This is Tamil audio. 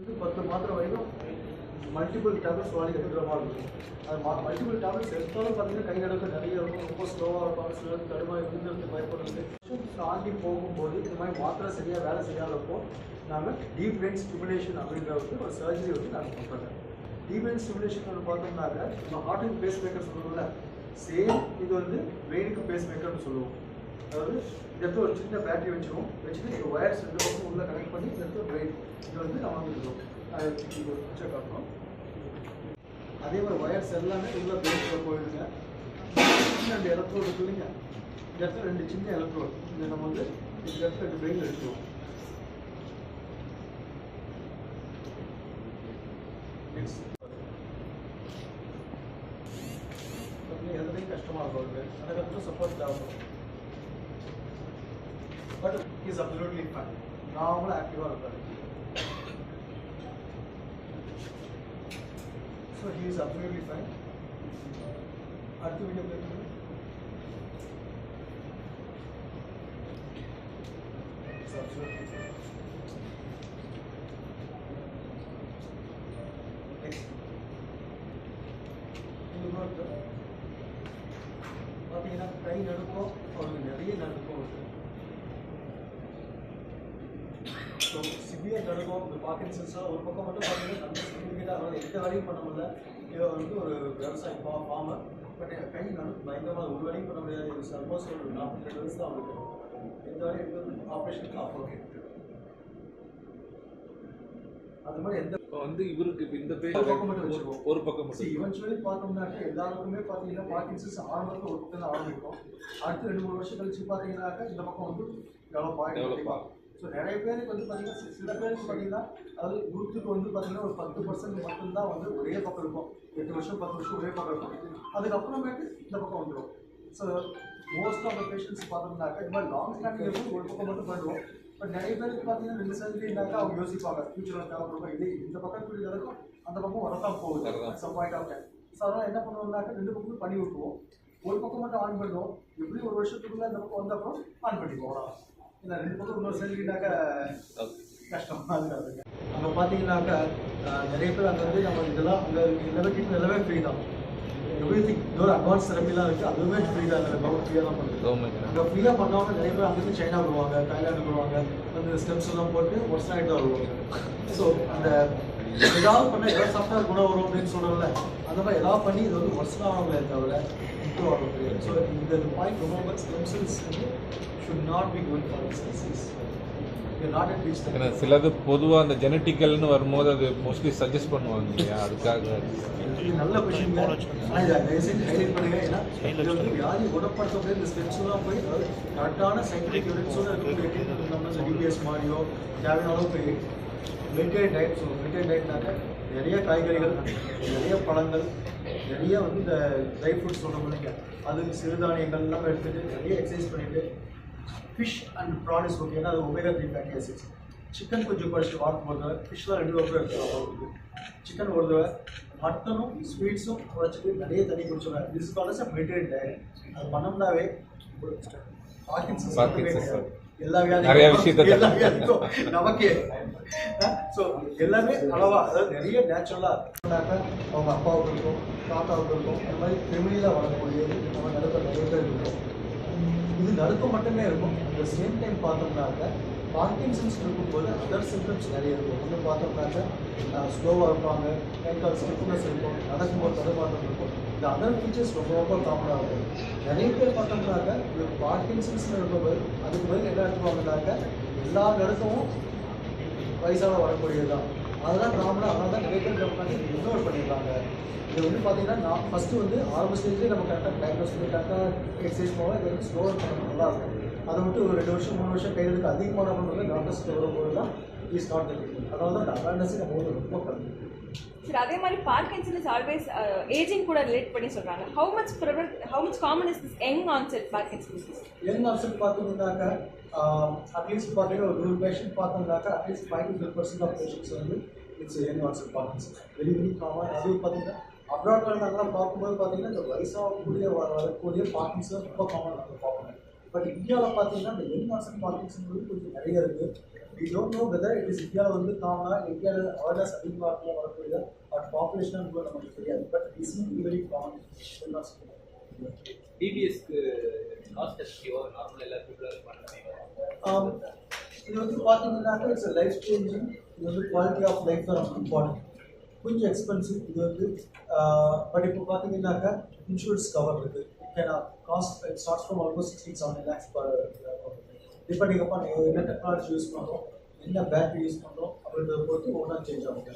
10 மாத்திரை வரைக்கும் மல்டிபிள் டேப்லெட்ஸ் வாங்கி எடுக்கிற மாதிரி இருக்கும். அது மல்டிபிள் டேப்லெட்ஸ் எடுத்தாலும் பார்த்தீங்கன்னா கை நடக்க நிறைய இருக்கும், ரொம்ப ஸ்லோவாக இருக்கும், சிலருக்கு தடுமாறி விழுந்துருக்கு பயப்படுறது தாண்டி போகும்போது இந்த மாதிரி மாத்திரை சரியாக வேலை செய்யாதப்போ நாங்கள் டீப் பிரெயின் ஸ்டிமுலேஷன் அப்படின்ற ஒரு சர்ஜரி வந்து நாங்கள் பண்ணுறோம். டீப் பிரெயின் ஸ்டிமுலேஷன் ஒன்று பார்த்தோம்னாக்க நம்ம ஹார்ட்டுக்கு பேஸ் மேக்கர் சொல்லுவோம்ல, சேம் இது வந்து பிரெயினுக்கு பேஸ் மேக்கர்னு சொல்லுவோம். அதாவது இந்த இடத்துல ஒரு சின்ன பேட்டரி வச்சுருவோம், வச்சுட்டு இந்த ஒயர்ஸ் ரெண்டு பக்கம் உள்ளே கனெக்ட் பண்ணி இந்த இடத்துல பிரெயின் இது வந்து நம்ம வந்துருக்கோம். இது ஒரு பிக்சர் காட்டணும். அதே மாதிரி ஒயர்ஸ் எல்லாமே உள்ள பிரெயினுக்குள்ள போயிடுங்க. ரெண்டு எலக்ட்ரோடு இருக்குதுங்க, இந்த இடத்துல ரெண்டு சின்ன எலக்ட்ரோடு இந்த நம்ம வந்து இந்த இடத்துல ரெண்டு பிரெயின் எடுத்துருவோம். எதுலையும் கஷ்டமாக இருக்கும், அதுக்கப்புறம் சப்போர்ட் தேவைப்படும். But he is absolutely fine. Normal active இருக்காரு. So he is absolutely fine. அடுத்த வீடியோ பாருங்க. It's absolutely fine. Next. பார்த்தீங்கன்னா கை நடுக்கும் அவருக்கு நிறைய நடுக்கும் இருக்கு. ஸோ சிவியர் நடுக்கும் இந்த பார்க்கின்சன்ஸாக ஒரு பக்கம் மட்டும் பார்த்தீங்கன்னா நல்ல சிக்னிஃபிகண்டாக அவரால் எந்த வேலையும் பண்ண முடியல. இதை வந்து ஒரு விவசாயி ஃபார்மர், பட் கை நடுக்கு பயங்கரமாக ஒரு வேலையும் பண்ண முடியாது. ஆல்மோஸ்ட் ஒரு 42 வயசு தான் அவருக்கு. எந்த வேலையும் எடுத்து ஆப்ரேஷனுக்கு ஆஃப் அது மாதிரி எந்த வந்து இவருக்கு இந்த பேர் பக்கம் மட்டும் வச்சுருவோம், ஒரு பக்கம் மட்டும். இவென்ச்சுவலி பார்த்தோம்னாக்க எல்லாருக்குமே பார்த்தீங்கன்னா பார்க்கின்சன்ஸ் ஆரம்பத்தில் ஒரு பக்கம் தான் ஆரம்பிக்கும். அடுத்து 2-3 வருஷம் கழிச்சு பார்த்தீங்கன்னாக்கா இந்த பக்கம் வந்து டெவலப் ஆகிடும். ஸோ நிறைய பேருக்கு வந்து பார்த்தீங்கன்னா சில பேருக்கு பார்த்தீங்கன்னா அதாவது குரூப்புக்கு வந்து பார்த்தீங்கன்னா ஒரு 10% மட்டும்தான் வந்து ஒரே பக்கம் இருக்கும். 8 வருஷம் 10 வருஷம் ஒரே பக்கம் இருக்கும். அதுக்கப்புறமேட்டு இந்த பக்கம் வந்துடும். So most of the patients பார்த்தோம்னாக்கா இந்த மாதிரி லாங் ஸ்டாண்டிங் இருக்கும் ஒரு பக்கம் மட்டும் பண்ணுவோம். பட் நிறைய பேருக்கு பார்த்தீங்கன்னா 2 சர்ஜரினாக்கா அவங்க யோசிப்பாங்க ஃபியூச்சரில் தேவைப்படுவோம், இது இந்த பக்கம் இப்படி இருக்கும் அந்த பக்கம் வரதான் போகுது some point of time. So அதனால் என்ன பண்ணுவோம்னாக்கா 2 பக்கமும் பண்ணி விட்டுருவோம், ஒரு பக்கம் மட்டும் ஆன் பண்ணுவோம். எப்படி ஒரு வருஷத்துக்குள்ள இந்த பக்கம் வந்த அப்புறம் ஆன் பண்ணிக்குவோம். இல்லை 2 பக்கம் இன்னொரு சர்ஜரினாக்கா கஷ்டம். அதுக்காக அங்கே பார்த்தீங்கன்னாக்கா நிறைய பேர் அங்கே வந்து நம்ம இதெல்லாம் அங்கே எல்லாமே ஃப்ரீ தான். எவ்ரிதிங் இன்னொரு அட்வான்ஸ் தெரப்பிலாம் இருக்குது, அதுவுமே ஃப்ரீ தான். கவர்மெண்ட் ஃப்ரீயாக தான் பண்ணுறது. அங்கே ஃப்ரீயாக பண்ணாமல் நிறைய பேர் அங்கேருந்து சைனா வருவாங்க, தாய்லாந்து வருவாங்க, அந்த ஸ்டெப்ஸ் எல்லாம் போட்டு ஒரு சைடு தான் வருவாங்க. ஸோ அந்த ஏதாவது பண்ண ஏதாவது சாப்பிட்டா குணம் வரும் அப்படின்னு சொல்கிறோம்ல, அந்த மாதிரி ஏதாவது பண்ணி இது வந்து ஒர்ஸ்ட் ஆகவங்களே தவிர இம்ப்ரூவ் ஆக முடியாது. ஸோ இந்த பாயிண்ட் ரொம்ப ஸ்டெம் செல்ஸ் வந்து should not be going for surgeries. ஏன்னா சிலது பொதுவாக அந்த ஜெனட்டிக்கல்னு வரும்போது அது மோஸ்ட்லி சஜஸ்ட் பண்ணுவாங்க இல்லையா, அதுக்காக. நல்ல கொஷின், ஆனால் இதை தயவுசெய்து ஹைலைட் பண்ணுங்க. ஏன்னா இது வந்து வியாதி குணப்படுத்த முடியாது. இந்த ஸ்டெப்ஸ்லாம் போய் கரெக்டான சயின்டிஃபிக் எவிடன்ஸோட இருக்கக்கூடிய டிபிஎஸ் மாதிரியோ தேவையான அளவுக்கு மெயின்டைன் டயட் சொல்லுவோம். மெயின்டைன் டயட்னாக்க நிறைய காய்கறிகள், நிறைய பழங்கள், நிறைய வந்து இந்த ட்ரை ஃப்ரூட்ஸ் சொல்ல முடியுங்க, அது சிறுதானியங்கள் எல்லாம் எடுத்துகிட்டு நிறைய எக்ஸசைஸ் பண்ணிவிட்டு fish and prawn is okay, ஏன்னா அது ஒமேகா 3 ஃபேட்டி ஆசிட்ஸ். சிக்கன் கொஞ்சம் குறைச்சி வாரத்துக்கு ஒரு தடவை, ஃபிஷ்லாம் 2 தடவை எடுத்துக்கலாம். சிக்கன் ஒரு தடவை, மட்டனும் ஸ்வீட்ஸும் குறைச்சிட்டு நிறைய தண்ணி குடிச்சோங்க. This is called as maintain diet. அது பண்ணோம்னாவே பார்க்கின்சன்ஸ் எல்லா வியாதிக்கும் நமக்கே. ஸோ எல்லாமே அளவா, அதாவது நிறைய நேச்சுரலாக இருந்தாக்க அவங்க அப்பாவுக்கு இருக்கும், தாத்தாவுக்கு இருக்கும், அந்த மாதிரி ஃபெமிலியில் வரக்கூடியது நம்ம நடுக்க நிறைய பேர் இருக்கும். இது நடுக்கம் மட்டுமே இருக்கும். அந்த சேம் டைம் பார்த்தோம்னாக்க பார்க்கின்சன்ஸ் இருக்கும்போது அதர் சிம்டம்ஸ் நிறைய இருக்கும். ஒன்று பார்த்தோம்னாக்க ஸ்லோவாக இருப்பாங்க, கை கால் ஸ்டிஃப்னஸ் இருக்கும், நடக்கும்போது தடுமாற்றம் இருக்கும். இந்த அதர் ஃபீச்சர்ஸ் ரொம்ப ரொம்ப காமனாக இருக்கும். நிறைய பேர் பார்த்தோம்னாக்க இது பார்க்கின்சன்ஸ் இருக்கும்போது அதுக்கு பதில் என்ன எடுத்துவாங்கனாக்க எல்லா நடுக்கமும் வயசாக வரக்கூடியது தான். அதெல்லாம் காமனாக, அதனால தான் நிறைய பேர் பண்ணி இக்னோர் பண்ணிடுறாங்க. இது வந்து பார்த்தீங்கன்னா நான் ஃபஸ்ட்டு வந்து ஆரம்ப ஸ்டேஜ்லேயே நம்ம கரெக்டாக டயக்னோஸ் பண்ணி கரெக்டாக எக்ஸசைஸ் போவோம். இது வந்து ஸ்லோவாக பண்ணணும், நல்லாயிருக்கும். அதை விட்டு ஒரு 2 வருஷம் 3 வருஷம் கையெழுத்து அதிகமான பண்ணுறது டாக்டர்ஸ்க்கு வரும்போது தான் இஸ் நாட் த ட்ரீட்மெண்ட். அதனால தான் அவேர்னஸ் நம்ம வந்து ரொம்ப கம்மி. சரி, அதே மாதிரி பார்க்கின்சன் இஸ் ஆல்வேஸ் ஏஜிங் கூட ரிலேட் பண்ணி சொல்கிறாங்க. How much common is this young onset Parkinson? Young onset பார்த்தீங்கன்னாக்கா அட்லீஸ்ட் பார்த்தீங்கன்னா ஒரு 100 பேஷண்ட் பார்த்தோம்னாக்கா அட்லீஸ்ட் 5 to 12% ஆஃப் பேஷண்ட்ஸ் வந்து it's young onset Parkinson. Very very common. அதுவும் பார்த்தீங்கன்னா அப்ராட்ல நாங்களாம் பார்க்கும்போது பார்த்தீங்கன்னா இந்த வயசாகக்கூடிய வரக்கூடிய பார்க்கின்சன் ரொம்ப காமன் நாங்கள் பார்ப்போம். பட் இந்தியாவில் பார்த்தீங்கன்னா இந்த யங் ஆன்சன் பார்க்கின்சன் கொஞ்சம் நிறைய இருக்குது. We don't know whether it is இந்தியாவில் வந்து காமனாக இந்தியாவில் அவேர்னஸ் அதிகமாக வரக்கூடிய பட் பாப்புலேஷன் கூட நமக்கு தெரியாது. But is very common. டிபிஎஸ்க்கு காஸ்ட் எஸ்டிஓ நார்மல் எல்லா பீப்புளும் பண்ணுறீங்க. இது வந்து பார்த்தீங்கன்னாக்கா இட்ஸ் லைஃப் சேஞ்சிங். இது வந்து குவாலிட்டி ஆஃப் லைஃப் ரொம்ப இம்பார்ட்டன்ட். கொஞ்சம் எக்ஸ்பென்சிவ் இது வந்து. பட் இப்போ பார்த்தீங்கன்னாக்கா இன்சூரன்ஸ் கவர் இருக்குது. It can cost it starts from almost 16-17 lakhs per depending upon என்ன டெக்னாலஜி யூஸ் பண்ணுறோம், என்ன பேட்டரி யூஸ் பண்ணுறோம் அப்படின்றத பொறுத்து ஒன்றா சேஞ்ச் ஆகும்.